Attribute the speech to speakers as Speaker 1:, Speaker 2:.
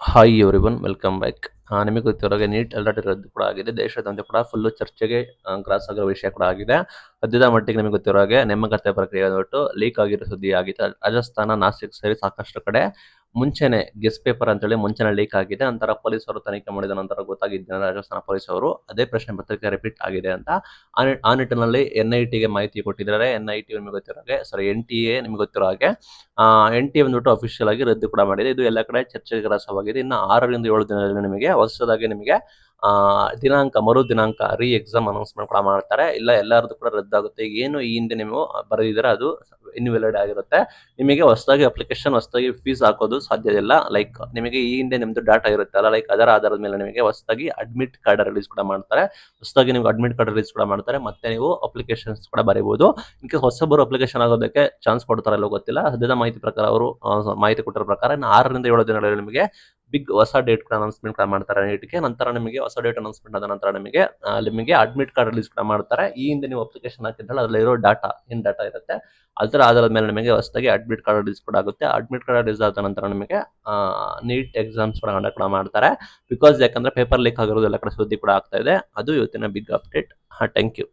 Speaker 1: Hi everyone welcome back. ನಿಮಗೆ ಗೊತ್ತಿರೋ ಹಾಗೆ ನೀಟ್ ಆಲ್ರೆಡಿ ರದ್ದು ಕೂಡ ಆಗಿದೆ. ದೇಶಾದ್ಯಂತ ಕೂಡ ಫುಲ್ಲು ಚರ್ಚೆಗೆ ಗ್ರಾಸ್ ಆಗೋ ವಿಷಯ ಕೂಡ ಆಗಿದೆ. ಸದ್ಯದ ಮಟ್ಟಿಗೆ ನಿಮಗೆ ಗೊತ್ತಿರೋ ಹಾಗೆ ನೇಮಕಾತಿ ಪ್ರಕ್ರಿಯೆ ಅಂದ್ಬಿಟ್ಟು ಲೀಕ್ ಆಗಿರೋ ಸುದ್ದಿ ಆಗಿದೆ. ರಾಜಸ್ಥಾನ, ನಾಸಿಕ್ ಸೇರಿ ಸಾಕಷ್ಟು ಕಡೆ ಮುಂಚೆನೆ ಗೆಸ್ ಪೇಪರ್ ಅಂತೇಳಿ ಮುಂಚೆನೆ ಲೀಕ್ ಆಗಿದೆ. ನಂತರ ಪೊಲೀಸರು ತನಿಖೆ ಮಾಡಿದ ನಂತರ ಗೊತ್ತಾಗಿದ್ದೇನೆ ರಾಜಸ್ಥಾನ ಪೊಲೀಸರು ಅದೇ ಪ್ರಶ್ನೆ ಪತ್ರಿಕೆ ರಿಪೀಟ್ ಆಗಿದೆ ಅಂತ. ಆ ನಿಟ್ಟಿನಲ್ಲಿ NITಗೆ ಮಾಹಿತಿ ಕೊಟ್ಟಿದ್ದಾರೆ. NIT ನಿಮಗೆ ಗೊತ್ತಿರೋ ಹಾಗೆ NTA ನಿಮಗೆ ಗೊತ್ತಿರೋ ಹಾಗೆ NTA ಬಂದ್ಬಿಟ್ಟು ಅಫಿಷಿಯಲ್ ಆಗಿ ರದ್ದು ಕೂಡ ಮಾಡಿದೆ. ಇದು ಎಲ್ಲ ಕಡೆ ಚರ್ಚೆಗೆ ಗ್ರಾಸವಾಗಿದೆ. ಇನ್ನು 6ರಿಂದ 7 ದಿನದಲ್ಲಿ ನಿಮಗೆ ಹೊಸದಾಗಿ ನಿಮಗೆ ಮರು ದಿನಾಂಕ ಎಕ್ಸಾಮ್ ಅನೌನ್ಸ್ಮೆಂಟ್ ಕೂಡ ಮಾಡ್ತಾರೆ. ಇಲ್ಲ ಎಲ್ಲರದ್ದು ಕೂಡ ರದ್ದಾಗುತ್ತೆ. ಏನು ಈ ಹಿಂದೆ ನೀವು ಬರೆದಿದ್ದೀರಾ ಅದು ಇನ್ವ್ಯಾಲಿಡ್ ಆಗಿರುತ್ತೆ. ನಿಮಗೆ ಹೊಸದಾಗಿ ಅಪ್ಲಿಕೇಶನ್ ಹೊಸದಾಗಿ ಫೀಸ್ ಹಾಕೋದು ಸಾಧ್ಯ ಇಲ್ಲ. ಲೈಕ್ ನಿಮಗೆ ಈ ಹಿಂದೆ ನಿಮ್ದು ಡಾಟಾ ಇರುತ್ತಲ್ಲ, ಲೈಕ್ ಅದರ ಆಧಾರದ ಮೇಲೆ ನಿಮಗೆ ಹೊಸದಾಗಿ ಅಡ್ಮಿಟ್ ಕಾರ್ಡ್ ರಿಲೀಸ್ ಕೂಡ ಮಾಡ್ತಾರೆ. ಹೊಸದಾಗಿ ನಿಮ್ಗೆ ಅಡ್ಮಿಟ್ ಕಾರ್ಡ್ ರಿಲೀಸ್ ಕೂಡ ಮಾಡ್ತಾರೆ. ಮತ್ತೆ ನೀವು ಅಪ್ಲಿಕೇಶನ್ಸ್ ಕೂಡ ಬರೀಬಹುದು. ಇನ್ಕೇಸ್ ಹೊಸಬರು ಅಪ್ಲಿಕೇಶನ್ ಆಗೋದಕ್ಕೆ ಚಾನ್ಸ್ ಕೊಡ್ತಾರಲ್ಲೋ ಗೊತ್ತಿಲ್ಲ. ಸದ್ಯದ ಮಾಹಿತಿ ಪ್ರಕಾರ ಅವರು ಮಾಹಿತಿ ಕೊಟ್ಟಿರೋ ಪ್ರಕಾರ ಇನ್ನು 6ರಿಂದ 7 ದಿನಗಳಲ್ಲಿ ನಿಮಗೆ ಬಿಗ್ ಹೊಸ ಡೇಟ್ ಕೂಡ ಅನೌನ್ಸ್ಮೆಂಟ್ ಕೂಡ ಮಾಡ್ತಾರೆ ನೀಟ್ಗೆ. ನಂತರ ನಿಮಗೆ ಹೊಸ ಡೇಟ್ ಅನೌನ್ಸ್ಮೆಂಟ್ ಆದ ನಂತರ ನಿಮಗೆ ಅಡ್ಮಿಟ್ ಕಾರ್ಡ್ ರಿಲೀಸ್ ಕೂಡ ಮಾಡ್ತಾರೆ. ಈ ಹಿಂದೆ ನೀವು ಅಪ್ಲಿಕೇಶನ್ ಹಾಕಿದ್ರಲ್ಲ ಅದರಲ್ಲಿರೋ ಡಾಟಾ ಏನ್ ಡಾಟಾ ಇರುತ್ತೆ ಅದರ ಆಧಾರದ ಮೇಲೆ ನಿಮಗೆ ಹೊಸದಾಗಿ ಅಡ್ಮಿಟ್ ಕಾರ್ಡ್ ರಿಲೀಸ್ ಕೂಡ ಆಗುತ್ತೆ. ಅಡ್ಮಿಟ್ ಕಾರ್ಡ್ ರಿಲೀಸ್ ಆದ ನಂತರ ನಿಮಗೆ ನೀಟ್ ಎಕ್ಸಾಮ್ಸ್ ಕೂಡ ಕಂಡಕ್ಟ್ ಕೂಡ ಮಾಡ್ತಾರೆ. ಬಿಕಾಸ್ ಯಾಕಂದ್ರೆ ಪೇಪರ್ ಲೀಕ್ ಆಗಿರೋದು ಎಲ್ಲ ಕಡೆ ಸುದ್ದಿ ಕೂಡ ಆಗ್ತಾ ಇದೆ. ಅದು ಇವತ್ತಿನ ಬಿಗ್ ಅಪ್ಡೇಟ್. Thank you.